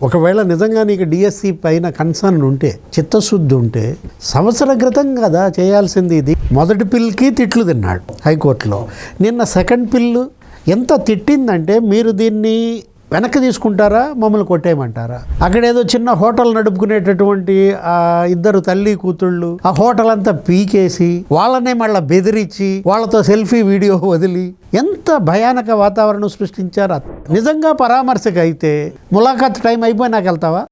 ఒకవేళ నిజంగా నీకు డిఎస్సి పైన కన్సర్న్ ఉంటే, చిత్తశుద్ధి ఉంటే, సంవత్సర క్రితం కదా చేయాల్సింది ఇది. మొదటి పిల్కి తిట్లు తిన్నాడు హైకోర్టులో. నిన్న సెకండ్ పిల్లు ఎంత తిట్టిందంటే, మీరు దీన్ని వెనక్కి తీసుకుంటారా, మమ్మల్ని కొట్టేయమంటారా? అక్కడేదో చిన్న హోటల్ నడుపుకునేటటువంటి ఇద్దరు తల్లి కూతుళ్ళు ఆ హోటల్ అంతా పీకేసి, వాళ్ళనే మళ్ళీ బెదిరించి, వాళ్ళతో సెల్ఫీ వీడియో వదిలి ఎంత భయానక వాతావరణం సృష్టించారు. నిజంగా పరామర్శకు అయితే ములాఖాత్ టైం అయిపోయినాక వెళ్తావా?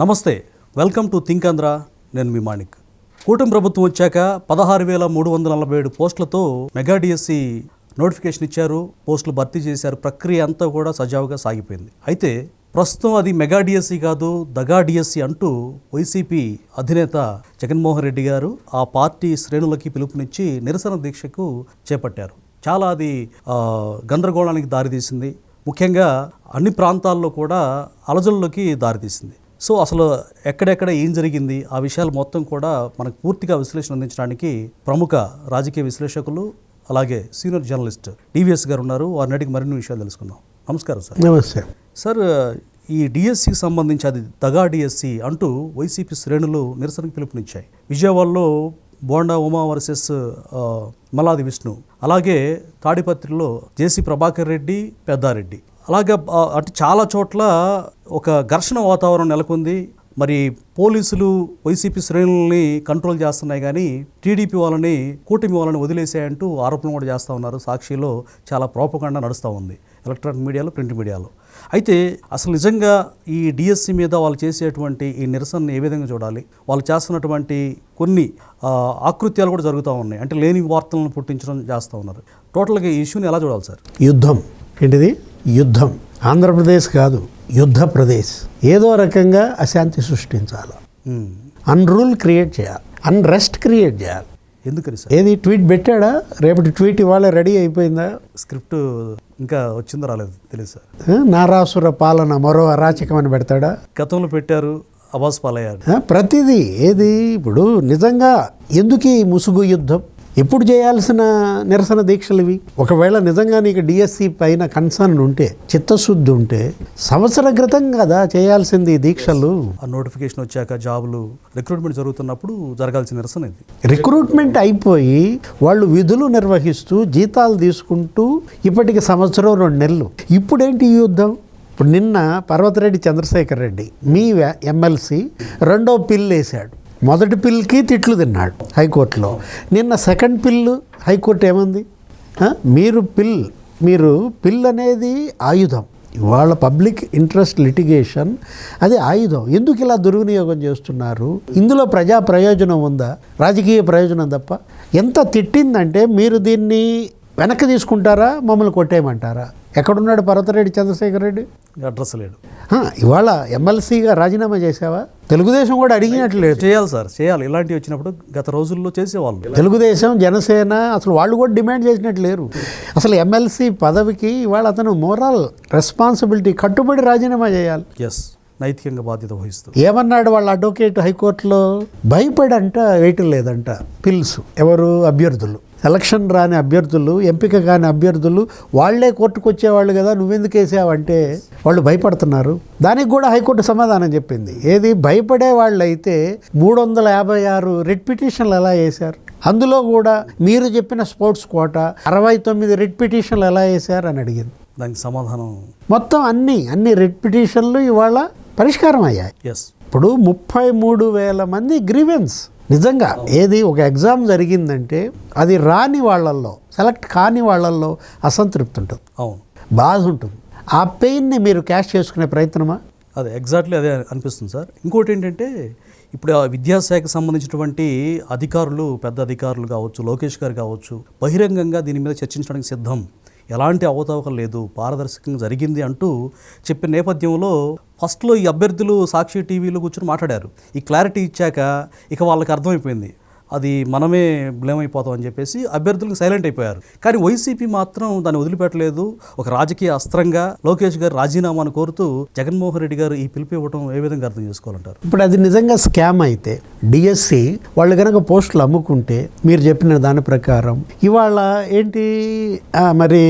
నమస్తే, వెల్కమ్ టు థింక్ ఆంధ్ర. నేను మీ మాణిక్. కూటమి ప్రభుత్వం వచ్చాక 16,347 పోస్టులతో మెగా డిఎస్సి నోటిఫికేషన్ ఇచ్చారు. పోస్టులు భర్తీ చేశారు. ప్రక్రియ అంతా కూడా సజావుగా సాగిపోయింది. అయితే ప్రస్తుతం అది మెగా డిఎస్సి కాదు, దగా డిఎస్సి అంటూ వైసీపీ అధినేత జగన్మోహన్ రెడ్డి గారు ఆ పార్టీ శ్రేణులకి పిలుపునిచ్చి నిరసన దీక్షకు చేపట్టారు. చాలా అది గందరగోళానికి దారితీసింది. ముఖ్యంగా అన్ని ప్రాంతాల్లో కూడా అలజల్లోకి దారితీసింది. సో అసలు ఎక్కడెక్కడ ఏం జరిగింది, ఆ విషయాలు మొత్తం కూడా మనకు పూర్తిగా విశ్లేషణ అందించడానికి ప్రముఖ రాజకీయ విశ్లేషకులు, అలాగే సీనియర్ జర్నలిస్ట్ డివిఎస్ గారు ఉన్నారు. వారిని అడిగి మరిన్ని విషయాలు తెలుసుకుందాం. నమస్కారం సార్. నమస్తే సార్. ఈ డిఎస్సికి సంబంధించి అది దగా డిఎస్సి అంటూ వైసీపీ శ్రేణులు నిరసనకు పిలుపునిచ్చాయి. విజయవాడలో బోండా ఉమా వర్సెస్ మల్లాది విష్ణు, అలాగే తాడిపత్రిలో జేసీ ప్రభాకర్ రెడ్డి, పెద్దారెడ్డి, అలాగే అంటే చాలా చోట్ల ఒక ఘర్షణ వాతావరణం నెలకొంది. మరి పోలీసులు వైసీపీ శ్రేణుల్ని కంట్రోల్ చేస్తున్నాయి, కానీ టీడీపీ వాళ్ళని, కూటమి వాళ్ళని వదిలేసాయంటూ ఆరోపణలు కూడా చేస్తూ ఉన్నారు. సాక్షిలో చాలా ప్రోపగండా నడుస్తూ ఉంది, ఎలక్ట్రానిక్ మీడియాలో, ప్రింట్ మీడియాలో. అయితే అసలు నిజంగా ఈ డిఎస్సి మీద వాళ్ళు చేసేటువంటి ఈ నిరసనని ఏ విధంగా చూడాలి? వాళ్ళు చేస్తున్నటువంటి కొన్ని ఆకృత్యాలు కూడా జరుగుతూ ఉన్నాయి, అంటే లేని వార్తలను పుట్టించడం చేస్తూ ఉన్నారు. టోటల్గా ఈ ఇష్యూని ఎలా చూడాలి సార్? యుద్ధం ఏంటిది? యుద్ధం. ఆంధ్రప్రదేశ్ కాదు, యుద్ధ ప్రదేశ్. ఏదో రకంగా అశాంతి సృష్టించాలి, అన్రూల్ క్రియేట్ చేయాలి, అన్రెస్ట్ క్రియేట్ చేయాలి. ఎందుకని సార్? ఏది ట్వీట్ పెట్టాడా? రేపటి ట్వీట్ ఇవాళ రెడీ అయిపోయిందా? స్క్రిప్ట్ ఇంకా వచ్చిందో రాలేదు తెలియదు సార్. నారాసుర పాలన మరో అరాచకం అని పెడతాడా? గతంలో పెట్టారు, అబాస్ పాలయ్యాడు. ప్రతిదీ ఏది? ఇప్పుడు నిజంగా ఎందుకు ఈ ముసుగు యుద్ధం? ఎప్పుడు చేయాల్సిన నిరసన దీక్షలు ఇవి? ఒకవేళ నిజంగా నీకు డిఎస్సి పైన కన్సర్న్ ఉంటే, చిత్తశుద్ధి ఉంటే, సంవత్సర క్రితం కదా చేయాల్సింది దీక్షలు. ఆ నోటిఫికేషన్ వచ్చాక జాబులు రిక్రూట్మెంట్ జరుగుతున్నప్పుడు జరగాల్సిన నిరసన ఇది. రిక్రూట్మెంట్ అయిపోయి వాళ్ళు విధులు నిర్వహిస్తూ జీతాలు తీసుకుంటూ ఇప్పటికి సంవత్సరం 2 నెలలు. ఇప్పుడేంటి ఈ యుద్ధం? ఇప్పుడు నిన్న పర్వతరెడ్డి చంద్రశేఖర్ రెడ్డి మీ ఎమ్మెల్సీ రెండో పిల్లు వేశాడు. మొదటి పిల్కి తిట్లు తిన్నాడు హైకోర్టులో. నిన్న సెకండ్ పిల్లు హైకోర్టు ఏమంది? మీరు పిల్ అనేది ఆయుధం. ఇవాళ పబ్లిక్ ఇంట్రెస్ట్ లిటిగేషన్ అది ఆయుధం. ఎందుకు ఇలా దుర్వినియోగం చేస్తున్నారు? ఇందులో ప్రజా ప్రయోజనం ఉందా? రాజకీయ ప్రయోజనం తప్ప. ఎంత తిట్టిందంటే, మీరు దీన్ని వెనక్కి తీసుకుంటారా, మమ్మల్ని కొట్టేయమంటారా? ఎక్కడున్నాడు పర్వతరెడ్డి చంద్రశేఖర్ రెడ్డి? అడ్రస్ లేడు. ఇవాళ ఎమ్మెల్సీగా రాజీనామా చేసావా? తెలుగుదేశం కూడా అడిగినట్లేదు. చేయాలి సార్, చేయాలి. ఇలాంటివి వచ్చినప్పుడు గత రోజుల్లో చేసేవాళ్ళు. తెలుగుదేశం, జనసేన అసలు వాళ్ళు కూడా డిమాండ్ చేసినట్టు లేరు. అసలు ఎమ్మెల్సీ పదవికి ఇవాళ అతను మోరల్ రెస్పాన్సిబిలిటీ కట్టుబడి రాజీనామా చేయాలి. ఎస్, నైతికంగా బాధ్యత వహిస్తూ. ఏమన్నాడు వాళ్ళ అడ్వకేట్ హైకోర్టులో? భయపడంట వేయటం లేదంట పిల్స్. ఎవరు? అభ్యర్థులు. ఎలక్షన్ రాని అభ్యర్థులు, ఎంపిక కాని అభ్యర్థులు వాళ్లే కోర్టుకు వచ్చేవాళ్ళు కదా, నువ్వెందుకు వేసావంటే వాళ్ళు భయపడుతున్నారు. దానికి కూడా హైకోర్టు సమాధానం చెప్పింది. ఏది? భయపడే వాళ్ళు అయితే 356 రిట్ పిటిషన్లు ఎలా వేశారు? అందులో కూడా మీరు చెప్పిన స్పోర్ట్స్ కోటా 69 రిట్ పిటిషన్లు ఎలా వేశారు అని అడిగింది. దానికి సమాధానం మొత్తం అన్ని రిట్ పిటిషన్లు ఇవాళ పరిష్కారం అయ్యాయి. ఎస్. ఇప్పుడు 33,000 మంది గ్రీవెన్స్. నిజంగా ఏది? ఒక ఎగ్జామ్ జరిగిందంటే అది రాని వాళ్ళల్లో, సెలెక్ట్ కాని వాళ్ళల్లో అసంతృప్తి ఉంటుంది, అవును, బాధ ఉంటుంది. ఆ పెయిన్ని మీరు క్యాష్ చేసుకునే ప్రయత్నమా? అదే ఎగ్జాక్ట్లీ అదే అనిపిస్తుంది సార్. ఇంకోటి ఏంటంటే, ఇప్పుడు ఆ విద్యాశాఖకు సంబంధించినటువంటి అధికారులు, పెద్ద అధికారులు కావచ్చు, లోకేష్ గారు కావచ్చు, బహిరంగంగా దీని మీద చర్చించడానికి సిద్ధం, ఎలాంటి అవకతవకలు లేదు, పారదర్శకంగా జరిగింది అంటూ చెప్పిన నేపథ్యంలో ఫస్ట్లో ఈ అభ్యర్థులు సాక్షి టీవీలో కూర్చొని మాట్లాడారు. ఈ క్లారిటీ ఇచ్చాక ఇక వాళ్ళకి అర్థమైపోయింది, అది మనమే బ్లేమ్ అయిపోతాం అని చెప్పేసి అభ్యర్థులకు సైలెంట్ అయిపోయారు. కానీ వైసీపీ మాత్రం దాన్ని వదిలిపెట్టలేదు. ఒక రాజకీయ అస్త్రంగా లోకేష్ గారు రాజీనామాను కోరుతూ జగన్మోహన్ రెడ్డి గారు ఈ పిలుపు ఇవ్వడం ఏ విధంగా అర్థం చేసుకోవాలంటారు? ఇప్పుడు అది నిజంగా స్కామ్ అయితే డిఎస్సి వాళ్ళు కనుక పోస్టులు అమ్ముకుంటే మీరు చెప్పిన దాని ప్రకారం ఇవాళ ఏంటి మరి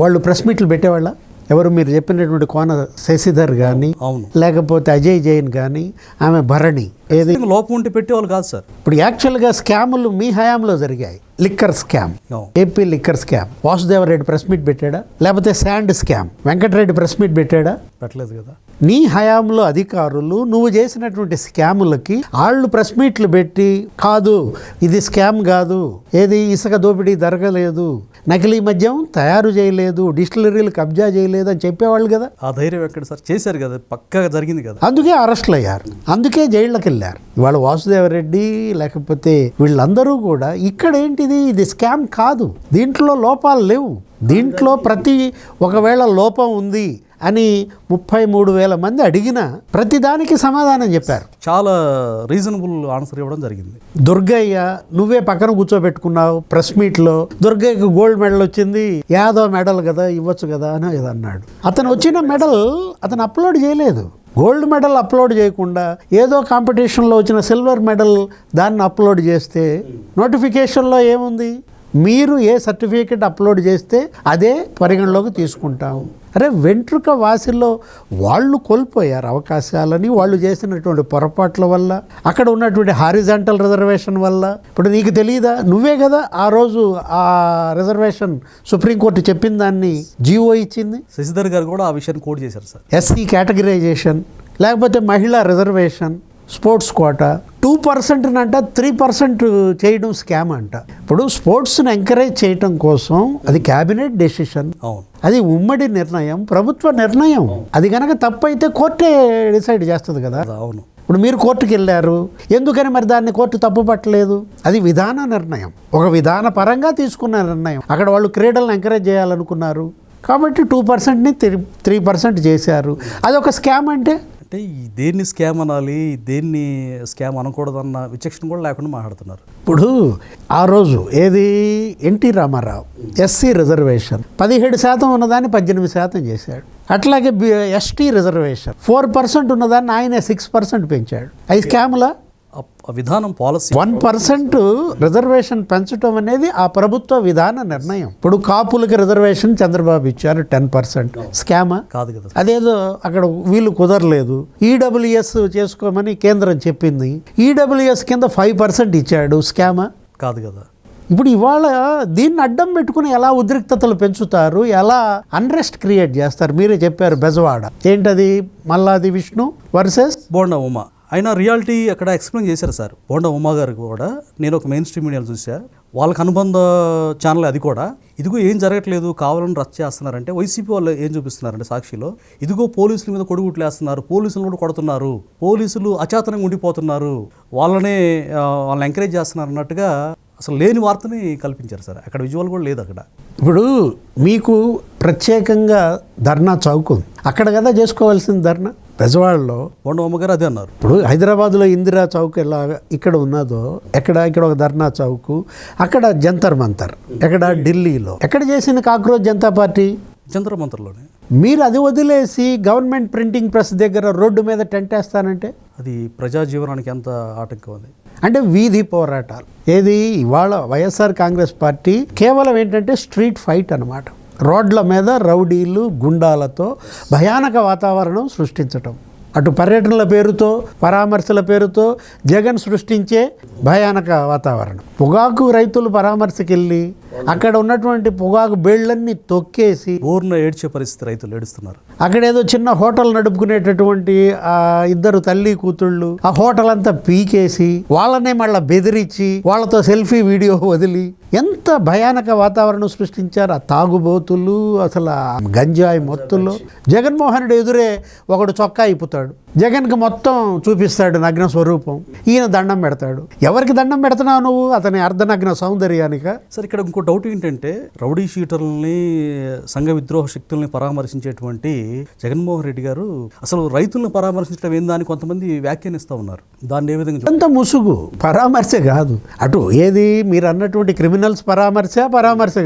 వాళ్ళు ప్రెస్ మీట్లు పెట్టేవాళ్ళ? ఎవరు మీరు చెప్పినటువంటి కోన శశిధర్ కానీ అవును, లేకపోతే అజయ్ జైన్ కానీ ఆమె భరణి ఏది లోపం ఉంటే పెట్టేవాళ్ళు కాదు సార్. ఇప్పుడు యాక్చువల్గా స్కాములు మీ హయాంలో జరిగాయి. లిక్కర్ స్కామ్, అవును. AP liquor scam, Vasudeva Reddy press meet పెట్టాడా? లేకపోతే sand scam Venkata Reddy press meet పెట్టాడా? పెట్టలేదు కదా. నీ హయాంలో అధికారులు నువ్వు చేసినటువంటి స్కాములకి వాళ్ళు ప్రెస్ మీట్లు పెట్టి కాదు ఇది స్కామ్ కాదు, ఏది ఇసుక దోపిడీ జరగలేదు, నకిలీ మద్యం తయారు చేయలేదు, డిస్టిలరీలు కబ్జా చేయలేదు అని చెప్పేవాళ్ళు కదా. ఆ ధైర్యం ఎక్కడ సార్? చేశారు కదా, పక్కాగా జరిగింది కదా. అందుకే అరెస్టులు అయ్యారు, అందుకే జైళ్ళకి వెళ్ళారు. ఇవాళ వాసుదేవరెడ్డి లేకపోతే వీళ్ళందరూ కూడా ఇక్కడ ఏంటిది, ఇది స్కామ్ కాదు, దీంట్లో లోపాలు లేవు, దీంట్లో ప్రతి ఒకవేళ లోపం ఉంది అని 33,000 మంది అడిగినా ప్రతిదానికి సమాధానం చెప్పారు. చాలా రీజనబుల్ ఆన్సర్ ఇవ్వడం జరిగింది. దుర్గయ్య నువ్వే పక్కన కూర్చోబెట్టుకున్నావు ప్రెస్ మీట్లో, దుర్గయ్యకు గోల్డ్ మెడల్ వచ్చింది, యాదవ్ మెడల్ కదా ఇవ్వచ్చు కదా అని అన్నాడు. అతను వచ్చిన మెడల్ అతను అప్లోడ్ చేయలేదు. గోల్డ్ మెడల్ అప్లోడ్ చేయకుండా ఏదో కాంపిటీషన్లో వచ్చిన సిల్వర్ మెడల్ దాన్ని అప్లోడ్ చేస్తే నోటిఫికేషన్లో ఏముంది, మీరు ఏ సర్టిఫికేట్ అప్లోడ్ చేస్తే అదే పరిగణలోకి తీసుకుంటాం. అరే వెంట్రుక వాసిలో వాళ్ళు కోల్పోయారు అవకాశాలని, వాళ్ళు చేసినటువంటి పొరపాట్ల వల్ల, అక్కడ ఉన్నటువంటి హారిజాంటల్ రిజర్వేషన్ వల్ల. ఇప్పుడు నీకు తెలియదా, నువ్వే కదా ఆ రోజు ఆ రిజర్వేషన్ సుప్రీంకోర్టు చెప్పిన దాన్ని జీవో ఇచ్చింది. శశిధర్ గారు కూడా ఆ విషయాన్ని కోట్ చేశారు సార్. ఎస్సీ కేటగిరైజేషన్, లేకపోతే మహిళా రిజర్వేషన్, స్పోర్ట్స్ కోటా 2% అంట 3% చేయడం స్కామ్ అంట. ఇప్పుడు స్పోర్ట్స్ని ఎంకరేజ్ చేయడం కోసం అది క్యాబినెట్ డెసిషన్, అవును, అది ఉమ్మడి నిర్ణయం, ప్రభుత్వ నిర్ణయం. అది కనుక తప్పు అయితే కోర్టే డిసైడ్ చేస్తుంది కదా. అవును. ఇప్పుడు మీరు కోర్టుకి వెళ్ళారు, ఎందుకని మరి దాన్ని కోర్టు తప్పు పట్టలేదు? అది విధాన నిర్ణయం, ఒక విధాన పరంగా తీసుకున్న నిర్ణయం. అక్కడ వాళ్ళు క్రీడలను ఎంకరేజ్ చేయాలనుకున్నారు కాబట్టి 2%ని 3% చేశారు. అది ఒక స్కామ్ అంటే అంటే దేన్ని స్కామ్ అనాలి, దేన్ని స్కామ్ అనకూడదన్న విచక్షణ కూడా లేకుండా మాట్లాడుతున్నారు. ఇప్పుడు ఆ రోజు ఏది ఎన్టీ రామారావు ఎస్సీ రిజర్వేషన్ 17% ఉన్నదాన్ని 18% చేశాడు. అట్లాగే ఎస్టీ రిజర్వేషన్ 4% ఉన్నదాన్ని ఆయన 6% పెంచాడు. అవి స్కాములా? విధానం పాలసీ 1% రిజర్వేషన్ పెంచడం అనేది ఆ ప్రభుత్వ విధాన నిర్ణయం. ఇప్పుడు కాపులకి రిజర్వేషన్ చంద్రబాబు ఇచ్చారు 10%, స్కామా? కాదు కదా. అదేదో అక్కడ వీళ్ళు కుదరలేదు, ఈడబ్ల్యూఎస్ చేసుకోమని కేంద్రం చెప్పింది, ఈడబ్ల్యూఎస్ కింద 5% ఇచ్చాడు, స్కామా? కాదు కదా. ఇప్పుడు ఇవాళ దీన్ని అడ్డం పెట్టుకుని ఎలా ఉద్రిక్తతలు పెంచుతారు, ఎలా అన్రెస్ట్ క్రియేట్ చేస్తారు? మీరే చెప్పారు బెజవాడ ఏంటది, మల్లాది విష్ణు వర్సెస్ బోండా ఉమా. అయినా రియాలిటీ అక్కడ ఎక్స్ప్లెయిన్ చేశారు సార్. బోండా ఉమా గారు కూడా నేను ఒక మెయిన్ స్ట్రీమ్ మీడియాలో చూసా, వాళ్ళకి అనుబంధ ఛానల్ అది కూడా, ఇదిగో ఏం జరగట్లేదు కావాలని రచ్చ చేస్తున్నారంటే వైసీపీ వాళ్ళు ఏం చూపిస్తున్నారంటే సాక్షిలో, ఇదిగో పోలీసుల మీద కొడుగుట్లు వేస్తున్నారు, పోలీసులు కూడా కొడుతున్నారు, పోలీసులు అచాతనంగా ఉండిపోతున్నారు, వాళ్ళని ఎంకరేజ్ చేస్తున్నారు అన్నట్టుగా అసలు లేని వార్తని కల్పించారు సార్. అక్కడ విజువల్ కూడా లేదు అక్కడ. ఇప్పుడు మీకు ప్రత్యేకంగా ధర్నా చౌక్ ఉంది, అక్కడ కదా చేసుకోవాల్సింది ధర్నా. బెజవాడలో బోండా ఉమ్మ గారు అదే అన్నారు. ఇప్పుడు హైదరాబాద్లో ఇందిరా చౌక్ ఎలా ఇక్కడ ఉన్నదో, ఇక్కడ ఒక ధర్నా చౌక్, అక్కడ జంతర్ మంతర్, ఎక్కడ ఢిల్లీలో ఎక్కడ చేసింది కాక్రోచ్ జనతా పార్టీ? జంతర్ మంతర్లోనే. మీరు అది వదిలేసి గవర్నమెంట్ ప్రింటింగ్ ప్రెస్ దగ్గర రోడ్డు మీద టెంట్ వేస్తానంటే అది ప్రజా జీవనానికి ఎంత ఆటంకం ఉంది. అంటే వీధి పోరాటాలు ఏది ఇవాళ వైఎస్ఆర్ కాంగ్రెస్ పార్టీ కేవలం ఏంటంటే స్ట్రీట్ ఫైట్ అన్నమాట. రోడ్ల మీద రౌడీలు గుండాలతో భయానక వాతావరణం సృష్టించటం, అటు పర్యటనల పేరుతో పరామర్శల పేరుతో జగన్ సృష్టించే భయానక వాతావరణం. పొగాకు రైతులు పరామర్శకి వెళ్ళి అక్కడ ఉన్నటువంటి పొగాకు బేళ్లన్నీ తొక్కేసి ఊర్లో ఏడ్చే పరిస్థితి, రైతులు ఏడుస్తున్నారు. అక్కడ ఏదో చిన్న హోటల్ నడుపుకునేటటువంటి ఆ ఇద్దరు తల్లి కూతుళ్ళు ఆ హోటల్ అంతా పీకేసి వాళ్ళనే మళ్ళీ బెదిరించి వాళ్ళతో సెల్ఫీ వీడియో వదిలి ఎంత భయానక వాతావరణం సృష్టించారు. ఆ తాగుబోతులు, అసలు ఆ గంజాయి మొత్తుల్లో జగన్మోహన్ రెడ్డి ఎదురే ఒకడు చొక్కా ఇప్పుతాడు, జగన్కి మొత్తం చూపిస్తాడు నగ్న స్వరూపం, ఈయన దండం పెడతాడు. ఎవరికి దండం పెడుతున్నావు నువ్వు? అతని అర్ధనగ్న సౌందర్యానిక? సార్ ఇక్కడ ఇంకో డౌట్ ఏంటంటే రౌడీ షీటర్లని సంఘ విద్రోహ శక్తుల్ని పరామర్శించేటువంటి జగన్మోహన్ రెడ్డి గారు అసలు రైతులను పరామర్శించడం ఏందా అని కొంతమంది వ్యాఖ్యానిస్తూ ఉన్నారు. దాన్ని ఏ విధంగా అంత ముసుగు పరామర్శ కాదు. అటు ఏది మీరు అన్నటువంటి క్రిమినల్స్ పరామర్శ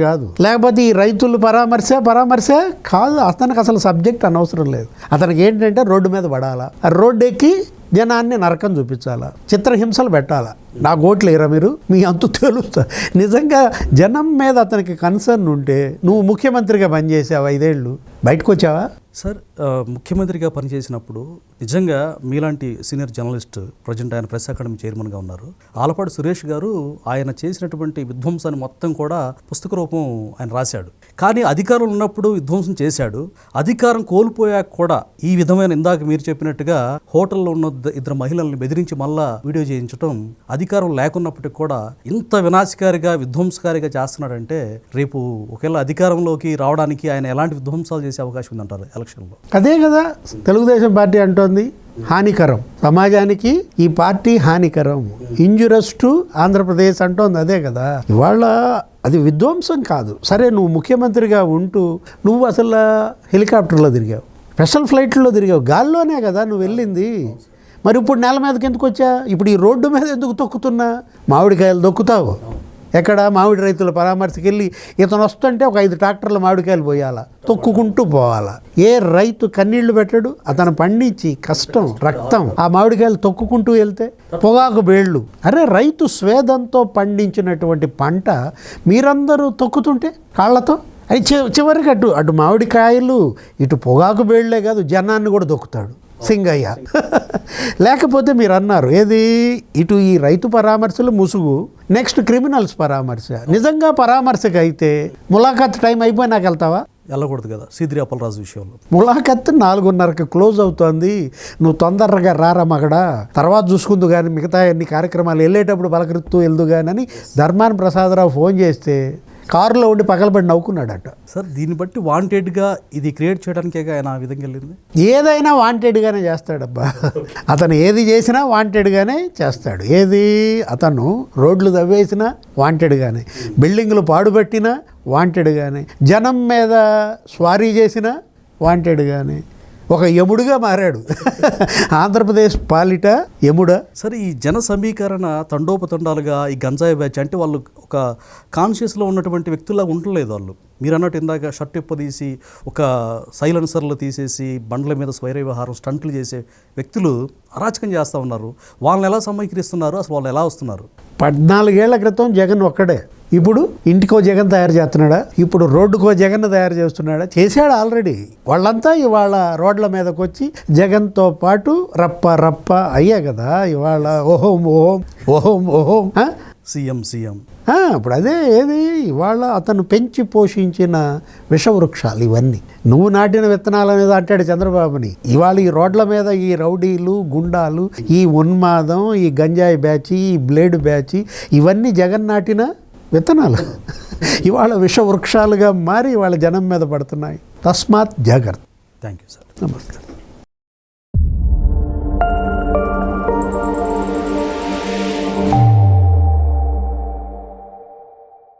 కాదు, లేకపోతే ఈ రైతులు పరామర్శ కాదు. అతనికి అసలు సబ్జెక్ట్ అనవసరం లేదు. అతనికి ఏంటంటే రోడ్డు మీద పడాలా, ఆ రోడ్డు ఎక్కి జనాన్ని నరకం చూపించాలా, చిత్రహింసలు పెట్టాలా. నాకు ఓట్లు వేయరా మీరు, మీ అంతు తెలుస్తా. నిజంగా జనం మీద అతనికి కన్సర్న్ ఉంటే నువ్వు ముఖ్యమంత్రిగా పనిచేసావు 5 ఏళ్ళు, బయటకు వచ్చావా? సార్, ముఖ్యమంత్రిగా పనిచేసినప్పుడు నిజంగా మీలాంటి సీనియర్ జర్నలిస్ట్, ప్రజెంట్ ఆయన ప్రెస్ అకాడమీ చైర్మన్గా ఉన్నారు, ఆలపాటి సురేష్ గారు ఆయన చేసినటువంటి విధ్వంసాన్ని మొత్తం కూడా పుస్తక రూపం ఆయన రాశాడు. కానీ అధికారం ఉన్నప్పుడు విధ్వంసం చేశాడు, అధికారం కోల్పోయాక కూడా ఈ విధమైన ఇందాక మీరు చెప్పినట్టుగా హోటల్లో ఉన్న 2 మహిళల్ని బెదిరించి మళ్ళా వీడియో చేయించడం, అధికారం లేకున్నప్పటికీ కూడా ఇంత వినాశకారిగా విధ్వంసకారిగా చేస్తున్నాడంటే రేపు ఒకవేళ అధికారంలోకి రావడానికి ఆయన ఎలాంటి విధ్వంసాలు చేసే అవకాశం ఉందంటారు ఎలక్షన్లో? అదే కదా తెలుగుదేశం పార్టీ అంటోంది, హానికరం సమాజానికి ఈ పార్టీ, హానికరం, ఇంజురస్ టు ఆంధ్రప్రదేశ్ అంటోంది. అదే కదా. ఇవాళ అది విధ్వంసం కాదు. సరే, నువ్వు ముఖ్యమంత్రిగా ఉంటూ నువ్వు అసలు హెలికాప్టర్లో తిరిగావు, స్పెషల్ ఫ్లైట్లో తిరిగావు, గాల్లోనే కదా నువ్వు వెళ్ళింది. మరి ఇప్పుడు నేల మీదకి ఎందుకు వచ్చా? ఇప్పుడు ఈ రోడ్డు మీద ఎందుకు తొక్కుతున్నా? మామిడికాయలు దొక్కుతావు ఎక్కడ? మామిడి రైతుల పరామర్శకి వెళ్ళి ఇతను వస్తుంటే ఒక 5 ట్రాక్టర్ల మామిడికాయలు పోయాలా, తొక్కుకుంటూ పోవాలా. ఏ రైతు కన్నీళ్లు పెట్టడు? అతను పండించి కష్టం, రక్తం, ఆ మామిడికాయలు తొక్కుకుంటూ వెళ్తే పొగాకు బేళ్ళు. అరే, రైతు స్వేదంతో పండించినటువంటి పంట మీరందరూ తొక్కుతుంటే కాళ్ళతో, అది చివరికి అటు మామిడికాయలు, ఇటు పొగాకు బేళ్లే కాదు, జనాన్ని కూడా దొక్కుతాడు సింగయ్య. లేకపోతే మీరు అన్నారు ఏది, ఇటు ఈ రైతు పరామర్శలు ముసుగు, నెక్స్ట్ క్రిమినల్స్ పరామర్శ. నిజంగా పరామర్శకు అయితే ములాఖాత్ టైం అయిపోయినాక వెళ్తావా? వెళ్ళకూడదు కదా. సీదిరి అప్పలరాజు విషయంలో ములాఖాత్ 4:30కి క్లోజ్ అవుతోంది, నువ్వు తొందరగా రారా మగడా, తర్వాత చూసుకుందు కానీ మిగతా అన్ని కార్యక్రమాలు వెళ్ళేటప్పుడు పలకరిస్తూ వెళ్దు కానీ అని ధర్మాన ప్రసాదరావు ఫోన్ చేస్తే కారులో ఉండి పగలబడి నవ్వుకున్నాడట. సార్, దీన్ని బట్టి వాంటెడ్గా ఇది క్రియేట్ చేయడానికే ఆయన ఆ విధంగా వెళ్ళింది. ఏదైనా వాంటెడ్గానే చేస్తాడబ్బా. అతను ఏది చేసినా వాంటెడ్గానే చేస్తాడు. ఏది అతను రోడ్లు తవ్వేసినా వాంటెడ్గానే, బిల్డింగ్లు పాడుబట్టినా వాంటెడ్గానే, జనం మీద స్వారీ చేసినా వాంటెడ్గానే. ఒక యముడుగా మారాడు ఆంధ్రప్రదేశ్ పాలిట యముడ. సరే, ఈ జన సమీకరణ తండోపతండాలుగా ఈ గంజాయి బ్యాచ్ అంటే వాళ్ళు ఒక కాన్షియస్లో ఉన్నటువంటి వ్యక్తుల్లా ఉండలేదు వాళ్ళు. మీరు అన్నట్టు ఇందాక షర్ట్ ఇప్పదీసి ఒక సైలెన్సర్లు తీసేసి బండ్ల మీద స్వైర వ్యవహారం స్టంట్లు చేసే వ్యక్తులు అరాచకం చేస్తూ ఉన్నారు. వాళ్ళని ఎలా సమీకరిస్తున్నారు? అసలు వాళ్ళు ఎలా వస్తున్నారు? 14 ఏళ్ల క్రితం జగన్ ఒక్కడే, ఇప్పుడు ఇంటికో జగన్ తయారు చేస్తున్నాడా? ఇప్పుడు రోడ్డుకో జగన్ తయారు చేస్తున్నాడా? చేశాడు ఆల్రెడీ. వాళ్ళంతా ఇవాళ రోడ్ల మీదకి వచ్చి జగన్తో పాటు రప్ప అయ్యా కదా. ఇవాళ ఓహోం సీఎం ఇప్పుడు అదే ఏది ఇవాళ అతను పెంచి పోషించిన విషవృక్షాలు ఇవన్నీ. నువ్వు నాటిన విత్తనాల మీద అంటాడు చంద్రబాబుని. ఇవాళ ఈ రోడ్ల మీద ఈ రౌడీలు, గుండాలు, ఈ ఉన్మాదం, ఈ గంజాయి బ్యాచ్, ఈ బ్లేడ్ బ్యాచ్, ఇవన్నీ జగన్ నాటిన విత్తనాలు ఇవాళ విషవృక్షాలుగా మారి ఇవాళ జనం మీద పడుతున్నాయి. తస్మాత్ జాగ్రత్త. Thank you sir. నమస్కారం.